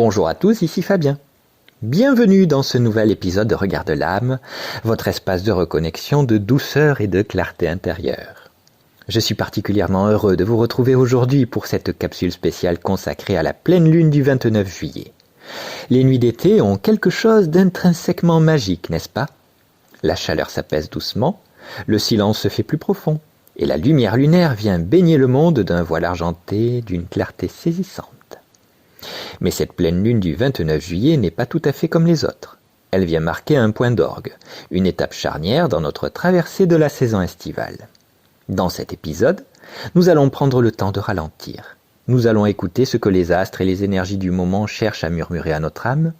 Bonjour à tous, ici Fabien. Bienvenue dans ce nouvel épisode de Regard de l'âme, votre espace de reconnexion, de douceur et de clarté intérieure. Je suis particulièrement heureux de vous retrouver aujourd'hui pour cette capsule spéciale consacrée à la pleine lune du 29 juillet. Les nuits d'été ont quelque chose d'intrinsèquement magique, n'est-ce pas? La chaleur s'apaise doucement, le silence se fait plus profond, et la lumière lunaire vient baigner le monde d'un voile argenté d'une clarté saisissante. Mais cette pleine lune du 29 juillet n'est pas tout à fait comme les autres. Elle vient marquer un point d'orgue, une étape charnière dans notre traversée de la saison estivale. Dans cet épisode, nous allons prendre le temps de ralentir. Nous allons écouter ce que les astres et les énergies du moment cherchent à murmurer à notre âme.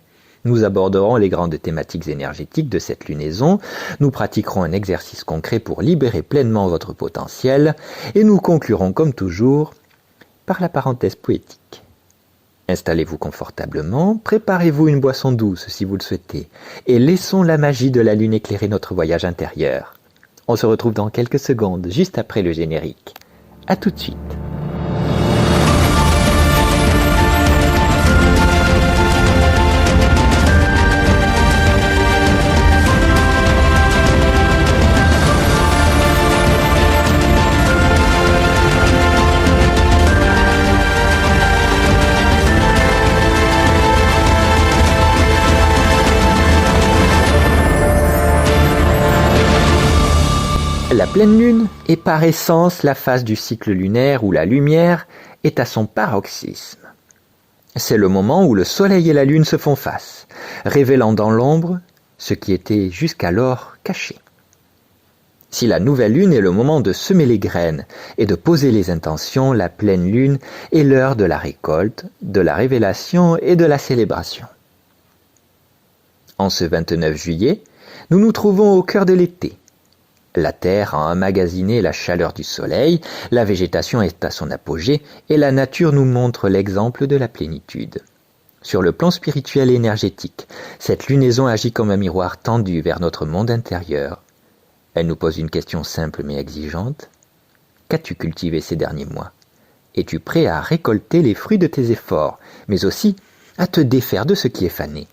Nous aborderons les grandes thématiques énergétiques de cette lunaison, nous pratiquerons un exercice concret pour libérer pleinement votre potentiel, et nous conclurons comme toujours par la parenthèse poétique. Installez-vous confortablement, préparez-vous une boisson douce si vous le souhaitez, et laissons la magie de la lune éclairer notre voyage intérieur. On se retrouve dans quelques secondes, juste après le générique. À tout de suite. La pleine lune est par essence la phase du cycle lunaire où la lumière est à son paroxysme. C'est le moment où le soleil et la lune se font face, révélant dans l'ombre ce qui était jusqu'alors caché. Si la nouvelle lune est le moment de semer les graines et de poser les intentions, la pleine lune est l'heure de la récolte, de la révélation et de la célébration. En ce 29 juillet, nous nous trouvons au cœur de l'été. La terre a emmagasiné la chaleur du soleil, la végétation est à son apogée et la nature nous montre l'exemple de la plénitude. Sur le plan spirituel et énergétique, cette lunaison agit comme un miroir tendu vers notre monde intérieur. Elle nous pose une question simple mais exigeante. Qu'as-tu cultivé ces derniers mois? Es-tu prêt à récolter les fruits de tes efforts, mais aussi à te défaire de ce qui est fané?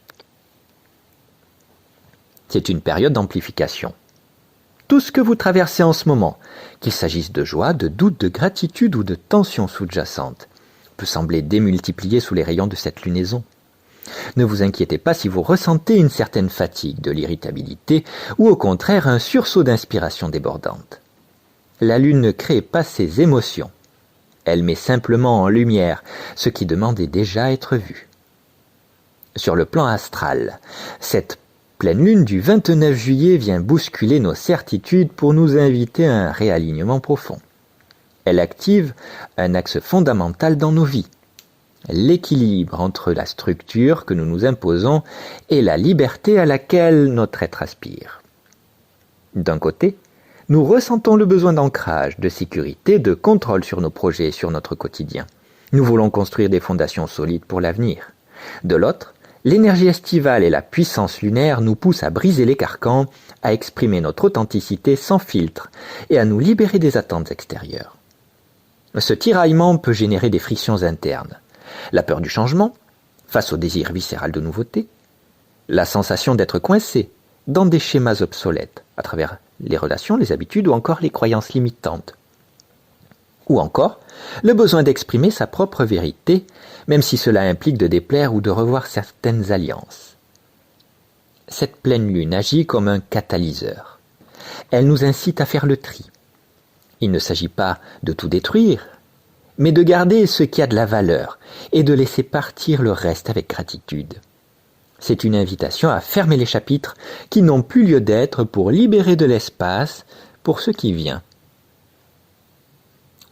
C'est une période d'amplification. Tout ce que vous traversez en ce moment, qu'il s'agisse de joie, de doute, de gratitude ou de tension sous-jacente, peut sembler démultiplié sous les rayons de cette lunaison. Ne vous inquiétez pas si vous ressentez une certaine fatigue, de l'irritabilité ou au contraire un sursaut d'inspiration débordante. La lune ne crée pas ces émotions. Elle met simplement en lumière ce qui demandait déjà à être vu. Sur le plan astral, cette pleine lune du 29 juillet vient bousculer nos certitudes pour nous inviter à un réalignement profond. Elle active un axe fondamental dans nos vies, l'équilibre entre la structure que nous nous imposons et la liberté à laquelle notre être aspire. D'un côté, nous ressentons le besoin d'ancrage, de sécurité, de contrôle sur nos projets et sur notre quotidien. Nous voulons construire des fondations solides pour l'avenir. De l'autre, l'énergie estivale et la puissance lunaire nous poussent à briser les carcans, à exprimer notre authenticité sans filtre et à nous libérer des attentes extérieures. Ce tiraillement peut générer des frictions internes. La peur du changement, face au désir viscéral de nouveauté, la sensation d'être coincé dans des schémas obsolètes à travers les relations, les habitudes ou encore les croyances limitantes. Ou encore, le besoin d'exprimer sa propre vérité, même si cela implique de déplaire ou de revoir certaines alliances. Cette pleine lune agit comme un catalyseur. Elle nous incite à faire le tri. Il ne s'agit pas de tout détruire, mais de garder ce qui a de la valeur et de laisser partir le reste avec gratitude. C'est une invitation à fermer les chapitres qui n'ont plus lieu d'être pour libérer de l'espace pour ce qui vient.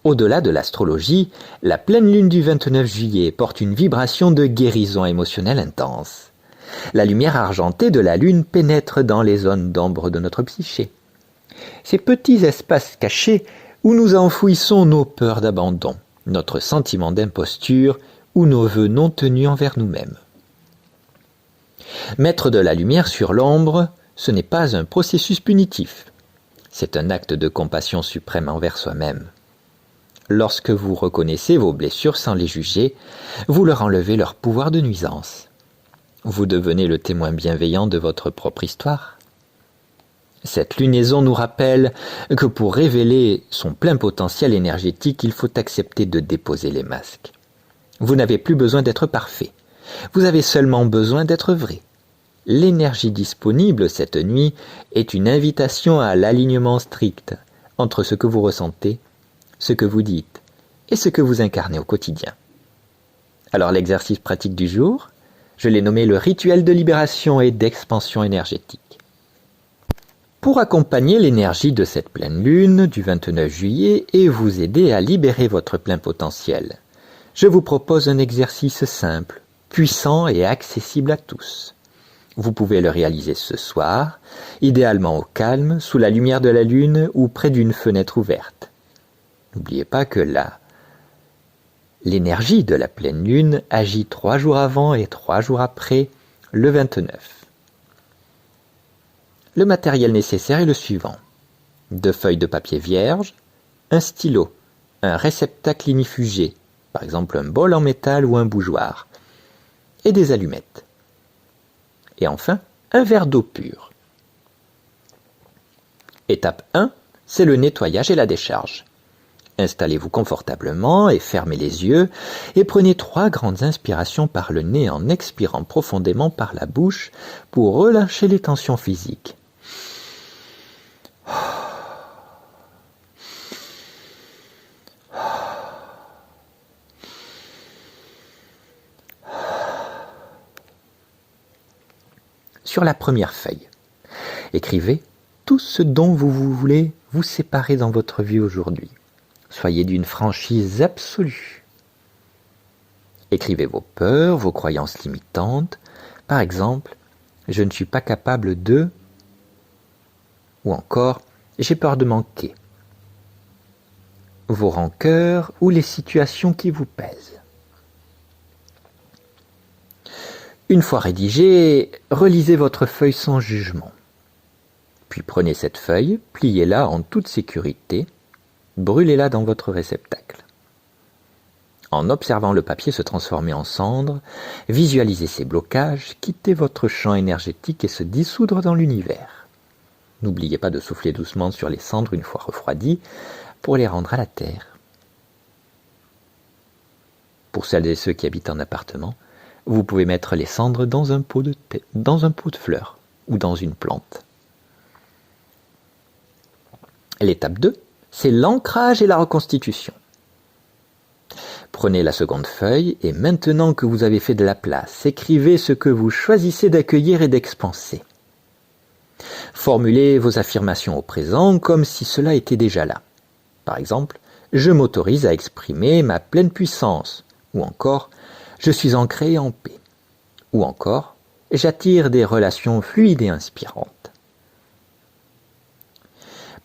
Au-delà de l'astrologie, la pleine lune du 29 juillet porte une vibration de guérison émotionnelle intense. La lumière argentée de la lune pénètre dans les zones d'ombre de notre psyché. Ces petits espaces cachés où nous enfouissons nos peurs d'abandon, notre sentiment d'imposture ou nos vœux non tenus envers nous-mêmes. Mettre de la lumière sur l'ombre, ce n'est pas un processus punitif. C'est un acte de compassion suprême envers soi-même. Lorsque vous reconnaissez vos blessures sans les juger, vous leur enlevez leur pouvoir de nuisance. Vous devenez le témoin bienveillant de votre propre histoire. Cette lunaison nous rappelle que pour révéler son plein potentiel énergétique, il faut accepter de déposer les masques. Vous n'avez plus besoin d'être parfait. Vous avez seulement besoin d'être vrai. L'énergie disponible cette nuit est une invitation à l'alignement strict entre ce que vous ressentez, ce que vous dites et ce que vous incarnez au quotidien. Alors l'exercice pratique du jour, je l'ai nommé le rituel de libération et d'expansion énergétique. Pour accompagner l'énergie de cette pleine lune du 29 juillet et vous aider à libérer votre plein potentiel, je vous propose un exercice simple, puissant et accessible à tous. Vous pouvez le réaliser ce soir, idéalement au calme, sous la lumière de la lune ou près d'une fenêtre ouverte. N'oubliez pas que l'énergie de la pleine lune agit 3 jours avant et 3 jours après le 29. Le matériel nécessaire est le suivant. 2 feuilles de papier vierge, un stylo, un réceptacle ignifugé, par exemple un bol en métal ou un bougeoir, et des allumettes. Et enfin, un verre d'eau pure. Étape 1, c'est le nettoyage et la décharge. Installez-vous confortablement et fermez les yeux et prenez 3 grandes inspirations par le nez en expirant profondément par la bouche pour relâcher les tensions physiques. Sur la première feuille, écrivez tout ce dont vous voulez vous séparer dans votre vie aujourd'hui. Soyez d'une franchise absolue. Écrivez vos peurs, vos croyances limitantes. Par exemple, je ne suis pas capable de, ou encore, j'ai peur de manquer. Vos rancœurs ou les situations qui vous pèsent. Une fois rédigé, relisez votre feuille sans jugement. Puis prenez cette feuille, pliez-la en toute sécurité, brûlez-la dans votre réceptacle. En observant le papier se transformer en cendres, visualisez ces blocages, quitter votre champ énergétique et se dissoudre dans l'univers. N'oubliez pas de souffler doucement sur les cendres une fois refroidies pour les rendre à la terre. Pour celles et ceux qui habitent en appartement, vous pouvez mettre les cendres dans un pot de fleurs ou dans une plante. L'étape 2, c'est l'ancrage et la reconstitution. Prenez la seconde feuille et maintenant que vous avez fait de la place, écrivez ce que vous choisissez d'accueillir et d'expanser. Formulez vos affirmations au présent comme si cela était déjà là. Par exemple, je m'autorise à exprimer ma pleine puissance, ou encore, je suis ancré et en paix, ou encore, j'attire des relations fluides et inspirantes.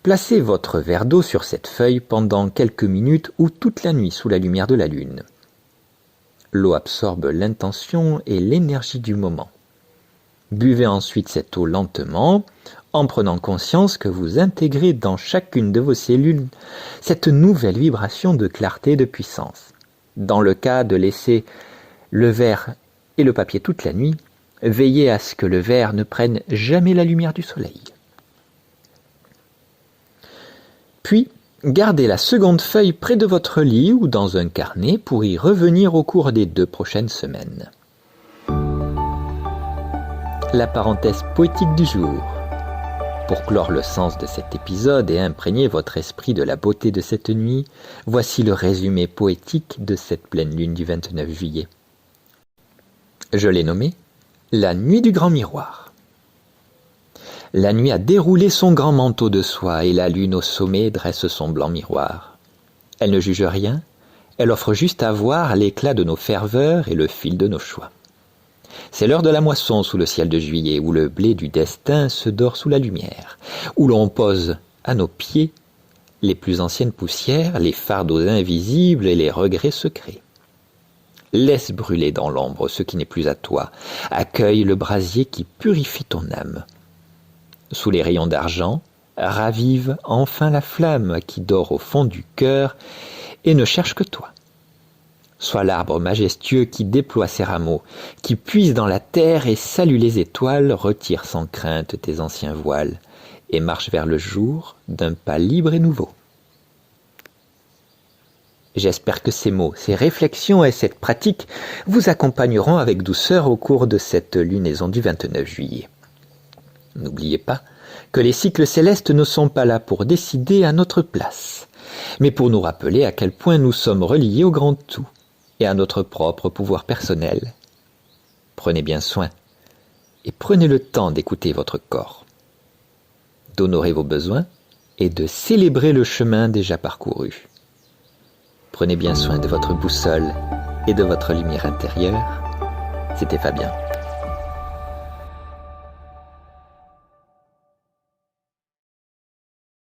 Placez votre verre d'eau sur cette feuille pendant quelques minutes ou toute la nuit sous la lumière de la lune. L'eau absorbe l'intention et l'énergie du moment. Buvez ensuite cette eau lentement, en prenant conscience que vous intégrez dans chacune de vos cellules cette nouvelle vibration de clarté et de puissance. Dans le cas de laisser le verre et le papier toute la nuit, veillez à ce que le verre ne prenne jamais la lumière du soleil. Puis, gardez la seconde feuille près de votre lit ou dans un carnet pour y revenir au cours des 2 prochaines semaines. La parenthèse poétique du jour. Pour clore le sens de cet épisode et imprégner votre esprit de la beauté de cette nuit, voici le résumé poétique de cette pleine lune du 29 juillet. Je l'ai nommé « La nuit du grand miroir ». La nuit a déroulé son grand manteau de soie et la lune au sommet dresse son blanc miroir. Elle ne juge rien, elle offre juste à voir l'éclat de nos ferveurs et le fil de nos choix. C'est l'heure de la moisson sous le ciel de juillet, où le blé du destin se dore sous la lumière, où l'on pose à nos pieds les plus anciennes poussières, les fardeaux invisibles et les regrets secrets. Laisse brûler dans l'ombre ce qui n'est plus à toi, accueille le brasier qui purifie ton âme. Sous les rayons d'argent, ravive enfin la flamme qui dort au fond du cœur et ne cherche que toi. Sois l'arbre majestueux qui déploie ses rameaux, qui puise dans la terre et salue les étoiles, retire sans crainte tes anciens voiles, et marche vers le jour d'un pas libre et nouveau. J'espère que ces mots, ces réflexions et cette pratique vous accompagneront avec douceur au cours de cette lunaison du 29 juillet. N'oubliez pas que les cycles célestes ne sont pas là pour décider à notre place, mais pour nous rappeler à quel point nous sommes reliés au grand tout et à notre propre pouvoir personnel. Prenez bien soin et prenez le temps d'écouter votre corps, d'honorer vos besoins et de célébrer le chemin déjà parcouru. Prenez bien soin de votre boussole et de votre lumière intérieure. C'était Fabien.